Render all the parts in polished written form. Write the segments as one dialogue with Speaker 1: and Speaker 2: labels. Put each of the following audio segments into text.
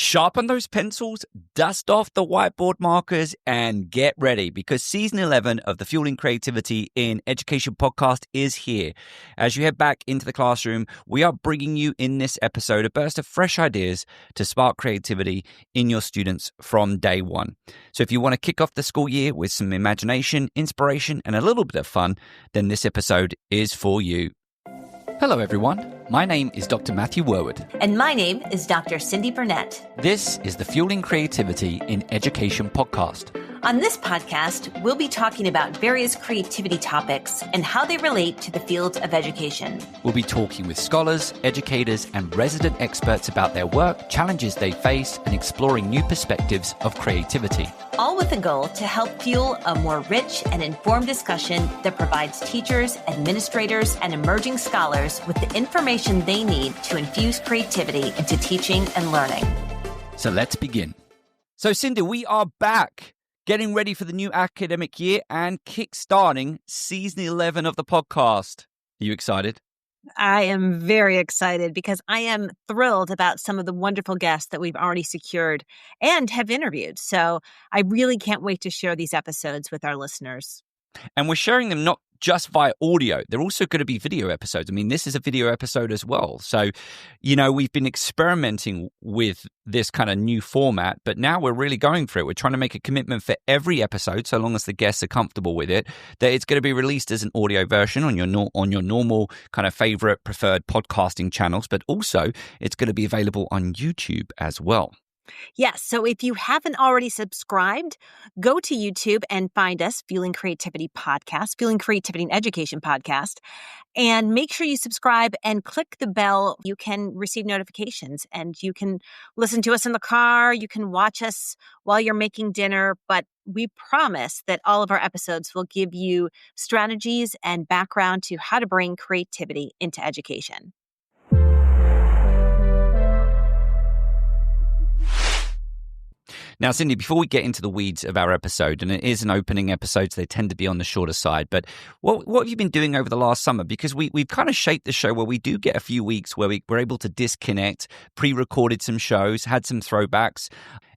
Speaker 1: Sharpen those pencils, dust off the whiteboard markers, and get ready because season 11 of the Fueling Creativity in Education podcast is here. As you head back into the classroom, we are bringing you in this episode a burst of fresh ideas to spark creativity in your students from day one. So if you want to kick off the school year with some imagination, inspiration, and a little bit of fun, then this episode is for you. Hello, everyone. My name is Dr. Matthew Worwood.
Speaker 2: And my name is Dr. Cyndi Burnett.
Speaker 1: This is the Fueling Creativity in Education podcast.
Speaker 2: On this podcast, we'll be talking about various creativity topics and how they relate to the field of education.
Speaker 1: We'll be talking with scholars, educators, and resident experts about their work, challenges they face, and exploring new perspectives of creativity.
Speaker 2: All with the goal to help fuel a more rich and informed discussion that provides teachers, administrators, and emerging scholars with the information they need to infuse creativity into teaching and learning.
Speaker 1: So let's begin. So Cyndi, we are back, getting ready for the new academic year and kickstarting season 11 of the podcast. Are you excited?
Speaker 3: I am very excited because I am thrilled about some of the wonderful guests that we've already secured and have interviewed. So I really can't wait to share these episodes with our listeners.
Speaker 1: And we're sharing them not just via audio. They're also going to be video episodes. I mean, this is a video episode as well. So, we've been experimenting with this kind of new format, but now we're really going for it. We're trying to make a commitment for every episode, so long as the guests are comfortable with it, that it's going to be released as an audio version on your normal kind of favorite preferred podcasting channels, but also it's going to be available on YouTube as well.
Speaker 3: Yes. So if you haven't already subscribed, go to YouTube and find us, Fueling Creativity Podcast, Fueling Creativity and Education Podcast, and make sure you subscribe and click the bell. You can receive notifications and you can listen to us in the car. You can watch us while you're making dinner, but we promise that all of our episodes will give you strategies and background to how to bring creativity into education.
Speaker 1: Now, Cyndi, before we get into the weeds of our episode, and it is an opening episode, so they tend to be on the shorter side, but what have you been doing over the last summer? Because we've kind of shaped the show where we do get a few weeks where we're able to disconnect, pre-recorded some shows, had some throwbacks.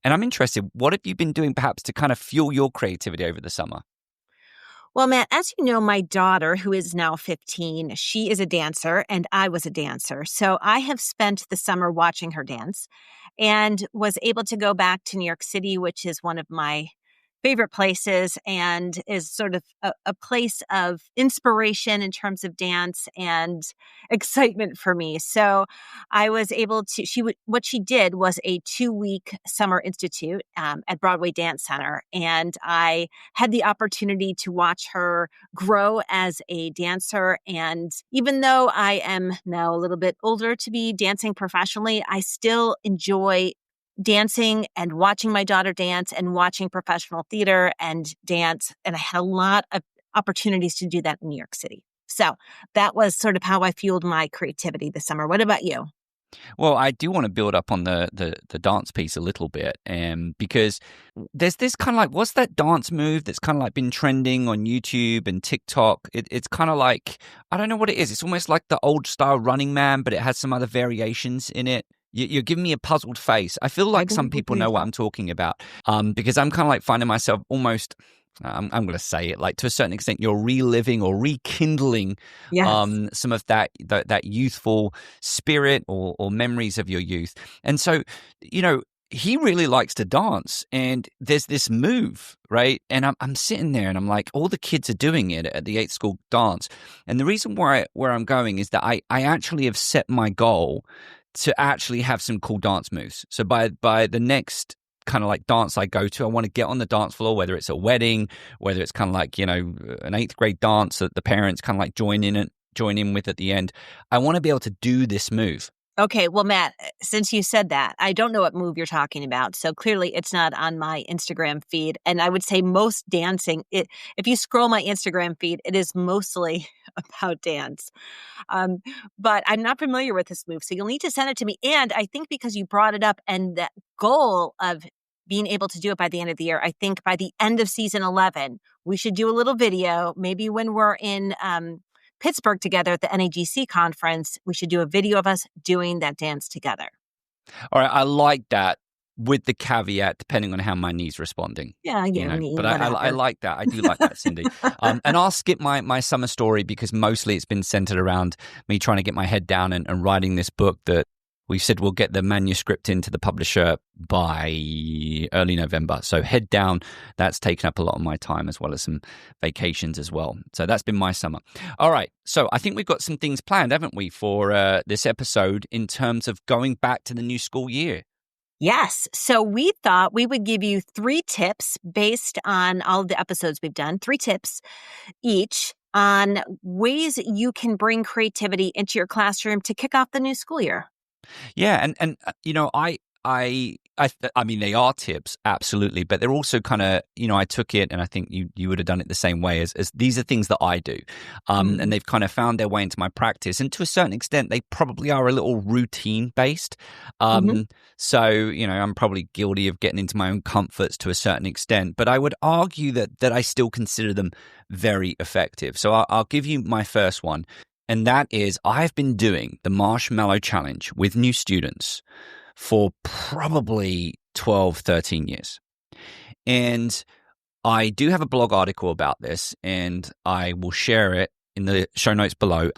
Speaker 1: And I'm interested, what have you been doing perhaps to kind of fuel your creativity over the summer?
Speaker 3: Well, Matt, as you know, my daughter, who is now 15, she is a dancer and I was a dancer. So I have spent the summer watching her dance and was able to go back to New York City, which is one of my favorite places and is sort of a place of inspiration in terms of dance and excitement for me. So I was able to, what she did was a 2-week summer institute at Broadway Dance Center. And I had the opportunity to watch her grow as a dancer. And even though I am now a little bit older to be dancing professionally, I still enjoy dancing and watching my daughter dance and watching professional theater and dance. And I had a lot of opportunities to do that in New York City. So that was sort of how I fueled my creativity this summer. What about you?
Speaker 1: Well, I do want to build up on the dance piece a little bit, because there's this kind of like, what's that dance move that's kind of like been trending on YouTube and TikTok? It's kind of like, I don't know what it is. It's almost like the old style Running Man, but it has some other variations in it. You're giving me a puzzled face. I feel like some people know what I'm talking about, because I'm kind of like finding myself almost, I'm going to say it, like to a certain extent, you're reliving or rekindling some of that youthful spirit or memories of your youth. And so, he really likes to dance, and there's this move, right? And I'm sitting there and I'm like, all the kids are doing it at the 8th school dance. And the reason where I'm going is that I actually have set my goal to actually have some cool dance moves. So by the next kind of like dance I go to, I want to get on the dance floor, whether it's a wedding, whether it's kind of like, an 8th grade dance that the parents kind of like join in with at the end. I want to be able to do this move.
Speaker 3: Okay, well, Matt, since you said that, I don't know what move you're talking about. So clearly it's not on my Instagram feed. And I would say most dancing, if you scroll my Instagram feed, it is mostly about dance. But I'm not familiar with this move. So you'll need to send it to me. And I think because you brought it up and that goal of being able to do it by the end of the year, I think by the end of season 11, we should do a little video, maybe when we're in Pittsburgh together at the NAGC conference, we should do a video of us doing that dance together.
Speaker 1: All right, I like that. with the caveat, depending on how my knee's responding.
Speaker 3: Yeah,
Speaker 1: You
Speaker 3: your
Speaker 1: know,
Speaker 3: knee,
Speaker 1: but I
Speaker 3: whatever.
Speaker 1: like that. I do like that, Cyndi. And I'll skip my summer story because mostly it's been centered around me trying to get my head down and writing this book that we said we'll get the manuscript into the publisher by early November. So head down, that's taken up a lot of my time, as well as some vacations as well. So that's been my summer. All right. So I think we've got some things planned, haven't we, for this episode in terms of going back to the new school year?
Speaker 3: Yes. So we thought we would give you 3 tips based on all of the episodes we've done, 3 tips each on ways you can bring creativity into your classroom to kick off the new school year.
Speaker 1: Yeah, and you know, I mean, they are tips, absolutely, but they're also kind of, you know, I took it, and I think you would have done it the same way. As these are things that I do, and they've kind of found their way into my practice, and to a certain extent, they probably are a little routine based. So you know, I'm probably guilty of getting into my own comforts to a certain extent, but I would argue that I still consider them very effective. So I'll give you my first one. And that is, I've been doing the Marshmallow Challenge with new students for probably 12, 13 years. And I do have a blog article about this, and I will share it in the show notes below.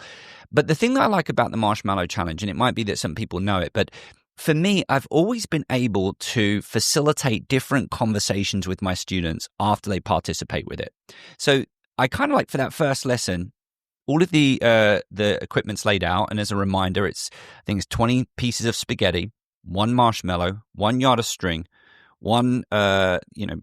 Speaker 1: But the thing that I like about the Marshmallow Challenge, and it might be that some people know it, but for me, I've always been able to facilitate different conversations with my students after they participate with it. So I kind of like, for that first lesson, all of the equipment's laid out, and as a reminder, I think it's 20 pieces of spaghetti, 1 marshmallow, 1 yard of string, 1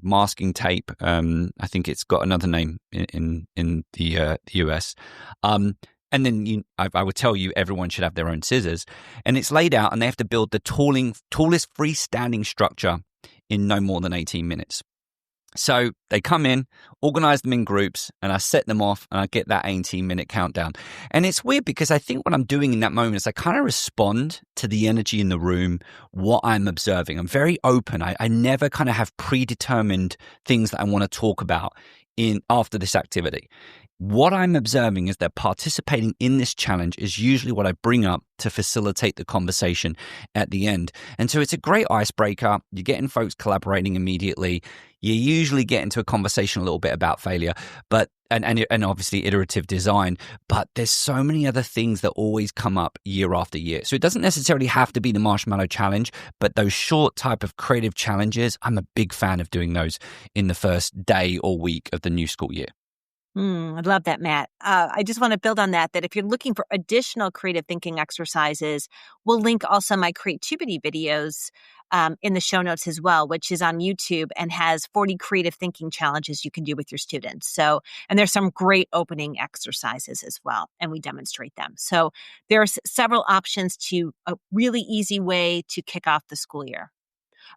Speaker 1: masking tape. I think it's got another name in the US. And then I would tell you everyone should have their own scissors, and it's laid out, and they have to build the tallest freestanding structure in no more than 18 minutes. So they come in, organize them in groups, and I set them off, and I get that 18-minute countdown. And it's weird because I think what I'm doing in that moment is I kind of respond to the energy in the room, what I'm observing. I'm very open. I never kind of have predetermined things that I want to talk about after this activity. What I'm observing is that participating in this challenge is usually what I bring up to facilitate the conversation at the end. And so it's a great icebreaker. You're getting folks collaborating immediately. You usually get into a conversation a little bit about failure, but and obviously iterative design, but there's so many other things that always come up year after year. So it doesn't necessarily have to be the Marshmallow Challenge, but those short type of creative challenges, I'm a big fan of doing those in the first day or week of the new school year.
Speaker 3: I love that, Matt. I just want to build on that if you're looking for additional creative thinking exercises, we'll link also my creativity videos in the show notes as well, which is on YouTube and has 40 creative thinking challenges you can do with your students. So, and there's some great opening exercises as well, and we demonstrate them. So there's several options to a really easy way to kick off the school year.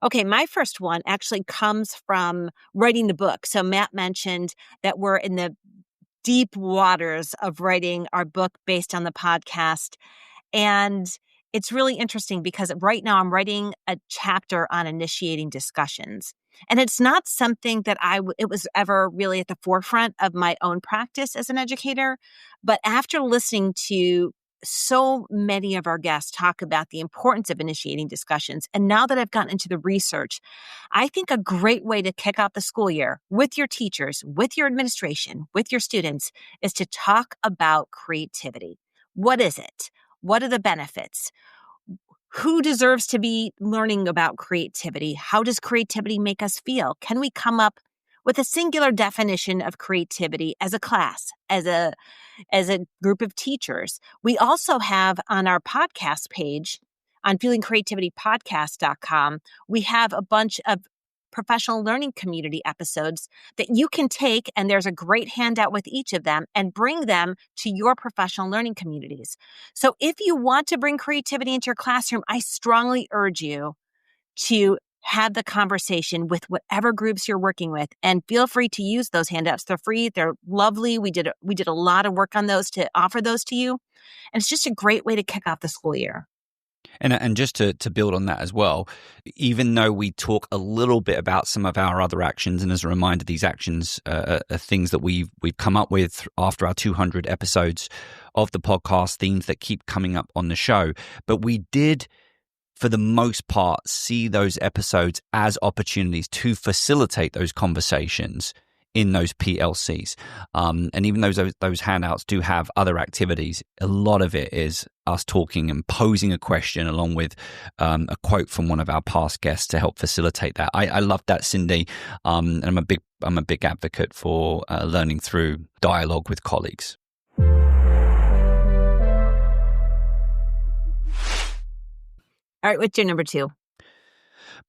Speaker 3: Okay, my first one actually comes from writing the book. So Matt mentioned that we're in the deep waters of writing our book based on the podcast. And it's really interesting because right now I'm writing a chapter on initiating discussions. And it's not something that it was ever really at the forefront of my own practice as an educator. But after listening to so many of our guests talk about the importance of initiating discussions, and now that I've gotten into the research, I think a great way to kick off the school year with your teachers, with your administration, with your students is to talk about creativity. What is it? What are the benefits? Who deserves to be learning about creativity? How does creativity make us feel? Can we come up with a singular definition of creativity as a class, as a group of teachers? We also have on our podcast page on feelingcreativitypodcast.com, we have a bunch of professional learning community episodes that you can take, and there's a great handout with each of them, and bring them to your professional learning communities. So if you want to bring creativity into your classroom, I strongly urge you to have the conversation with whatever groups you're working with, and feel free to use those handouts. They're free. They're lovely. We did a lot of work on those to offer those to you. And it's just a great way to kick off the school year.
Speaker 1: And just to build on that as well, even though we talk a little bit about some of our other actions, and as a reminder, these actions are things that we've come up with after our 200 episodes of the podcast, themes that keep coming up on the show. But we did for the most part, see those episodes as opportunities to facilitate those conversations in those PLCs. And even though those handouts do have other activities, a lot of it is us talking and posing a question along with a quote from one of our past guests to help facilitate that. I love that, Cyndi. And I'm a big advocate for learning through dialogue with colleagues.
Speaker 3: All right, what's your number 2?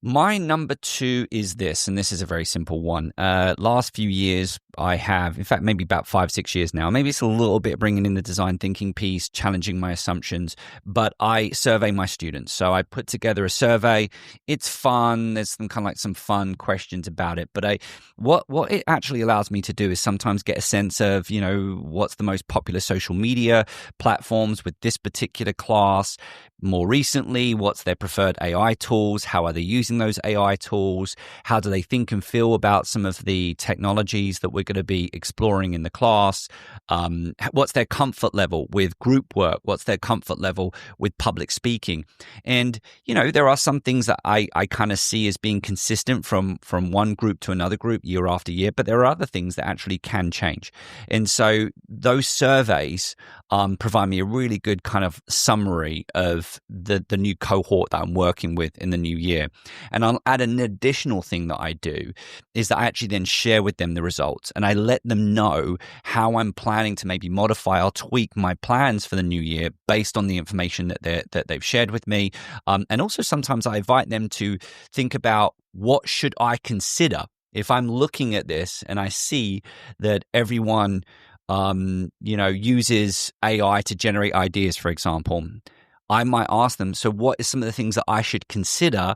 Speaker 1: My number 2 is this, and this is a very simple one. Last few years, I have, in fact, maybe about 5-6 years now, maybe it's a little bit bringing in the design thinking piece, challenging my assumptions, but I survey my students. So I put together a survey. It's fun. There's some fun questions about it. But what it actually allows me to do is sometimes get a sense of, what's the most popular social media platforms with this particular class. More recently, what's their preferred AI tools? How are they using those AI tools? How do they think and feel about some of the technologies that we're going to be exploring in the class? What's their comfort level with group work? What's their comfort level with public speaking? And, there are some things that I kind of see as being consistent from one group to another group year after year, but there are other things that actually can change. And so those surveys provide me a really good kind of summary of the new cohort that I'm working with in the new year. And I'll add an additional thing that I do is that I actually then share with them the results and I let them know how I'm planning to maybe modify or tweak my plans for the new year based on the information that they've shared with me. And also sometimes I invite them to think about what should I consider if I'm looking at this and I see that everyone uses AI to generate ideas, for example. I might ask them, so what are some of the things that I should consider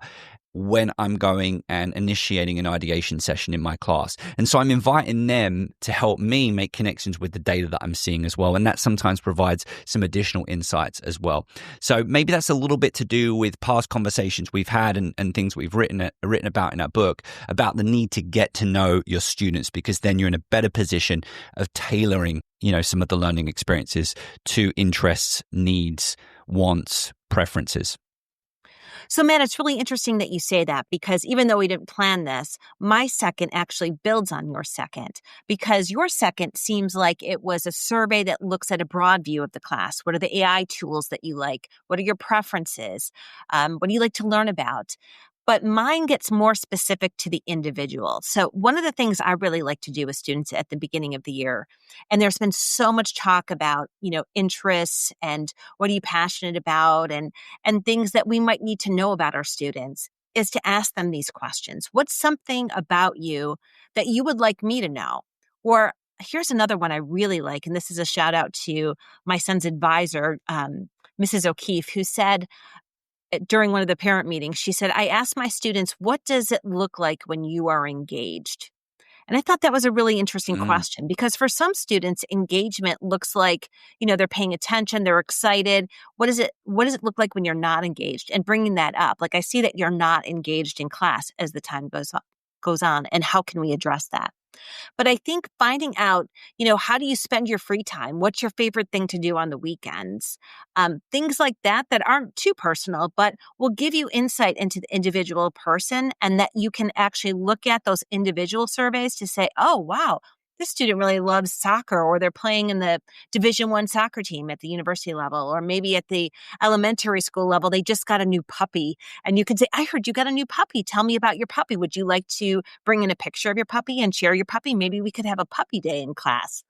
Speaker 1: when I'm going and initiating an ideation session in my class? And so I'm inviting them to help me make connections with the data that I'm seeing as well. And that sometimes provides some additional insights as well. So maybe that's a little bit to do with past conversations we've had and things we've written about in our book about the need to get to know your students, because then you're in a better position of tailoring, some of the learning experiences to interests, needs, wants, preferences.
Speaker 3: So, Matt, it's really interesting that you say that, because even though we didn't plan this, my second actually builds on your second, because your second seems like it was a survey that looks at a broad view of the class. What are the AI tools that you like? What are your preferences? What do you like to learn about? But mine gets more specific to the individual. So one of the things I really like to do with students at the beginning of the year, and there's been so much talk about, interests and what are you passionate about and things that we might need to know about our students, is to ask them these questions. What's something about you that you would like me to know? Or here's another one I really like, and this is a shout out to my son's advisor, Mrs. O'Keefe, who said, during one of the parent meetings, she said, I asked my students, what does it look like when you are engaged? And I thought that was a really interesting question, because for some students, engagement looks like, they're paying attention, they're excited. What does it look like when you're not engaged? And bringing that up, like I see that you're not engaged in class as the time goes on, and how can we address that? But I think finding out, how do you spend your free time? What's your favorite thing to do on the weekends? Things like that aren't too personal, but will give you insight into the individual person, and that you can actually look at those individual surveys to say, oh, wow, this student really loves soccer, or they're playing in the Division I soccer team at the university level, or maybe at the elementary school level, they just got a new puppy. And you can say, I heard you got a new puppy. Tell me about your puppy. Would you like to bring in a picture of your puppy and share your puppy? Maybe we could have a puppy day in class.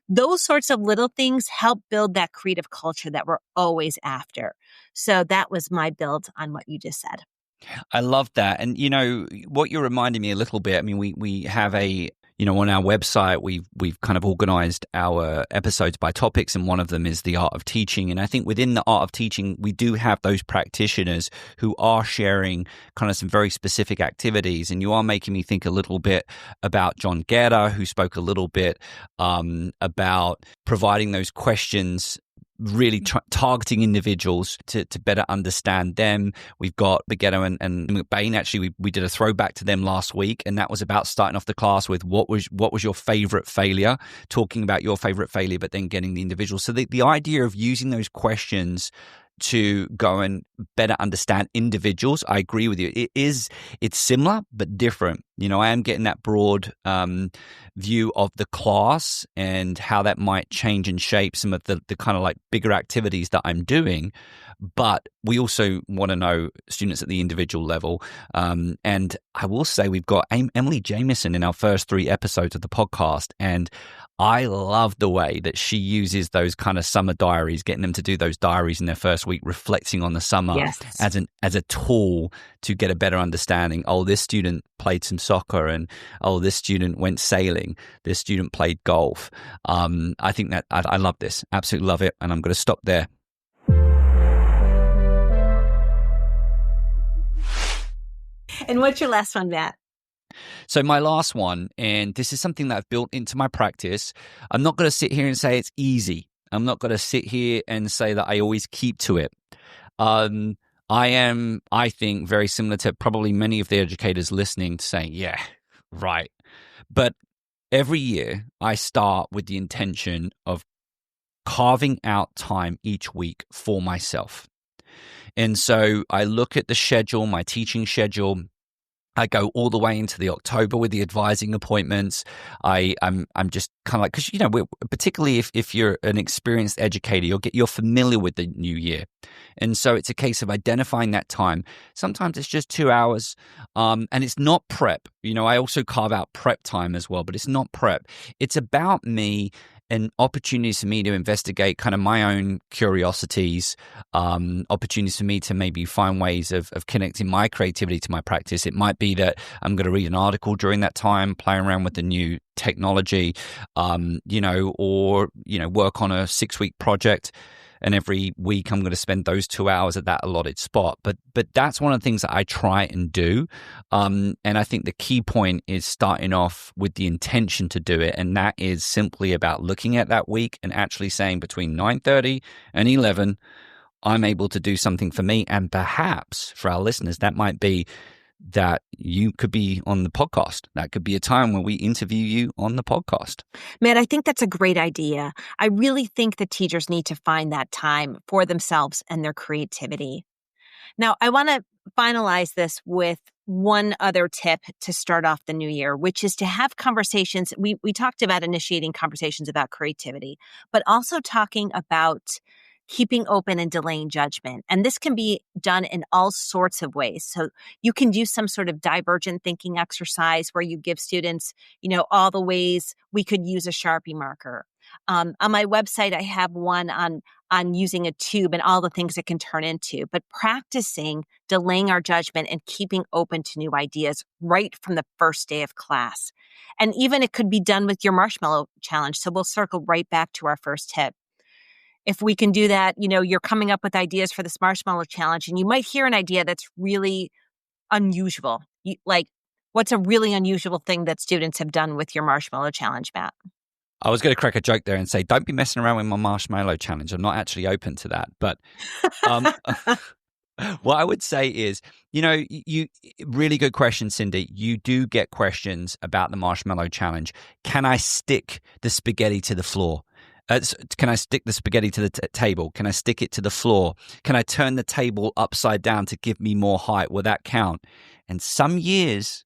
Speaker 3: Those sorts of little things help build that creative culture that we're always after. So that was my build on what you just said.
Speaker 1: I love that. And, what you're reminding me a little bit, I mean, we have on our website, we've kind of organized our episodes by topics, and one of them is the art of teaching. And I think within the art of teaching, we do have those practitioners who are sharing kind of some very specific activities. And you are making me think a little bit about John Guerra, who spoke a little bit about providing those questions, really targeting individuals to better understand them. We've got Begetto and McBain. Actually, we did a throwback to them last week, and that was about starting off the class with what was your favorite failure, talking about your favorite failure, but then getting the individual. So the idea of using those questions to go and better understand individuals. I agree with you. It's similar but different. I am getting that broad view of the class and how that might change and shape some of the kind of like bigger activities that I'm doing. But we also want to know students at the individual level. And I will say we've got Emily Jamieson in our first 3 episodes of the podcast. And I love the way that she uses those kind of summer diaries, getting them to do those diaries in their first week, reflecting on the summer as a tool to get a better understanding. Oh, this student played some soccer, and oh, this student went sailing. This student played golf. I think that I love this. Absolutely love it. And I'm going to stop there.
Speaker 3: And what's your last one, Matt?
Speaker 1: So my last one, and this is something that I've built into my practice. I'm not going to sit here and say it's easy. I'm not going to sit here and say that I always keep to it. I am, I think, very similar to probably many of the educators listening to saying, yeah, right. But every year I start with the intention of carving out time each week for myself. And so I look at the schedule, my teaching schedule. I go all the way into the October with the advising appointments. I'm just kind of like, because we're, particularly if you're an experienced educator, you're familiar with the new year, and so it's a case of identifying that time. Sometimes it's just 2 hours, and it's not prep. I also carve out prep time as well, but it's not prep. It's about me and opportunities for me to investigate kind of my own curiosities, opportunities for me to maybe find ways of connecting my creativity to my practice. It might be that I'm going to read an article during that time, play around with the new technology, or work on a 6-week project. And every week I'm going to spend those 2 hours at that allotted spot. But that's one of the things that I try and do. And I think the key point is starting off with the intention to do it. And that is simply about looking at that week and actually saying between 9:30 and 11, I'm able to do something for me. And perhaps for our listeners, that might be that you could be on the podcast. That could be a time where we interview you on the podcast.
Speaker 3: Matt, I think that's a great idea. I really think that teachers need to find that time for themselves and their creativity. Now, I want to finalize this with one other tip to start off the new year, which is to have conversations. We talked about initiating conversations about creativity, but also talking about keeping open and delaying judgment. And this can be done in all sorts of ways. So you can do some sort of divergent thinking exercise where you give students, all the ways we could use a Sharpie marker. On my website, I have one on using a tube and all the things it can turn into, but practicing delaying our judgment and keeping open to new ideas right from the first day of class. And even it could be done with your Marshmallow challenge. So we'll circle right back to our first tip. If we can do that, you're coming up with ideas for this Marshmallow challenge, and you might hear an idea that's really unusual. What's a really unusual thing that students have done with your Marshmallow challenge, Matt?
Speaker 1: I was going to crack a joke there and say, don't be messing around with my Marshmallow challenge. I'm not actually open to that. But what I would say is, you really good question, Cyndi. You do get questions about the Marshmallow challenge. Can I stick the spaghetti to the floor? Can I stick the spaghetti to the table? Can I stick it to the floor? Can I turn the table upside down to give me more height? Will that count? And some years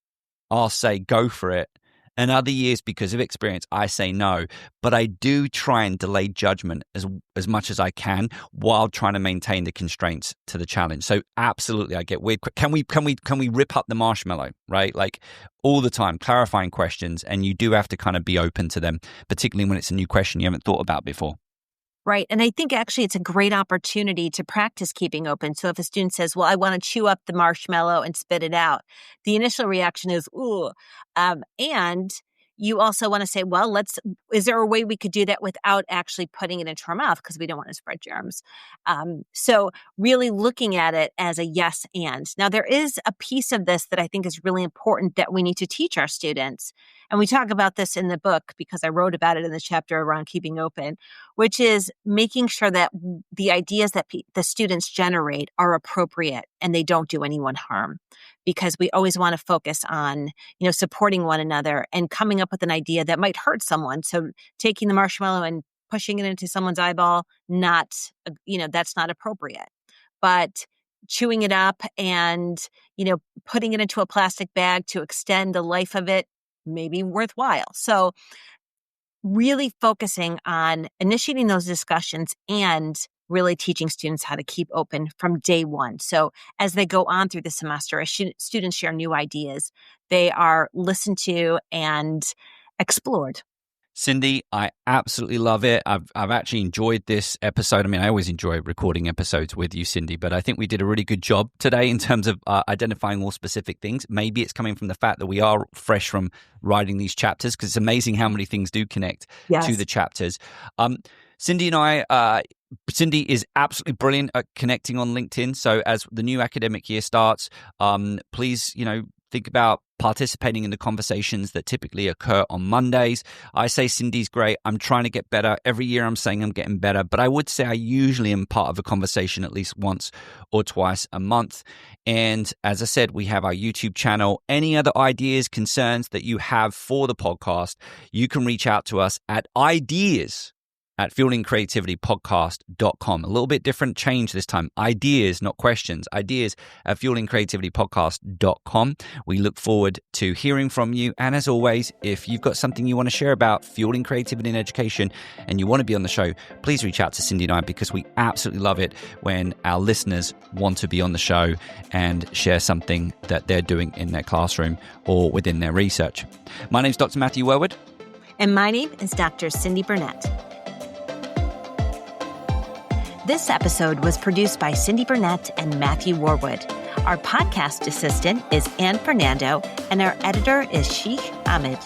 Speaker 1: I'll say go for it. And other years, because of experience, I say no. But I do try and delay judgment as much as I can while trying to maintain the constraints to the challenge. So absolutely, I get weird. Can we rip up the marshmallow, right? Like all the time, clarifying questions, and you do have to kind of be open to them, particularly when it's a new question you haven't thought about before.
Speaker 3: Right. And I think actually it's a great opportunity to practice keeping open. So if a student says, well, I want to chew up the marshmallow and spit it out, the initial reaction is, ooh. And you also want to say, well, is there a way we could do that without actually putting it into our mouth? Because we don't want to spread germs. So really looking at it as a yes and. Now, there is a piece of this that I think is really important that we need to teach our students. And we talk about this in the book because I wrote about it in the chapter around keeping open, which is making sure that the ideas that the students generate are appropriate and they don't do anyone harm. Because we always want to focus on, supporting one another and coming up with an idea that might hurt someone. So taking the marshmallow and pushing it into someone's eyeball, that's not appropriate. but chewing it up and, putting it into a plastic bag to extend the life of it may be worthwhile. So really focusing on initiating those discussions and really teaching students how to keep open from day one. So as they go on through the semester, as students share new ideas, they are listened to and explored.
Speaker 1: Cyndi, I absolutely love it. I've actually enjoyed this episode. I mean, I always enjoy recording episodes with you, Cyndi, but I think we did a really good job today in terms of identifying all specific things. Maybe it's coming from the fact that we are fresh from writing these chapters, because it's amazing how many things do connect to the chapters. Cyndi and I, Cyndi is absolutely brilliant at connecting on LinkedIn. So as the new academic year starts, please, think about participating in the conversations that typically occur on Mondays. I say Cyndi's great. I'm trying to get better. Every year I'm saying I'm getting better, but I would say I usually am part of a conversation at least once or twice a month. And as I said, we have our YouTube channel. Any other ideas, concerns that you have for the podcast, you can reach out to us at ideas@fuelingcreativitypodcast.com. A little bit different change this time. Ideas, not questions. Ideas@fuelingcreativitypodcast.com. We look forward to hearing from you. And as always, if you've got something you want to share about fueling creativity in education and you want to be on the show, please reach out to Cyndi and I, because we absolutely love it when our listeners want to be on the show and share something that they're doing in their classroom or within their research. My name's Dr. Matthew Worwood.
Speaker 3: And my name is Dr. Cyndi Burnett. This episode was produced by Cyndi Burnett and Matthew Worwood. Our podcast assistant is Ann Fernando, and our editor is Sheikh Ahmed.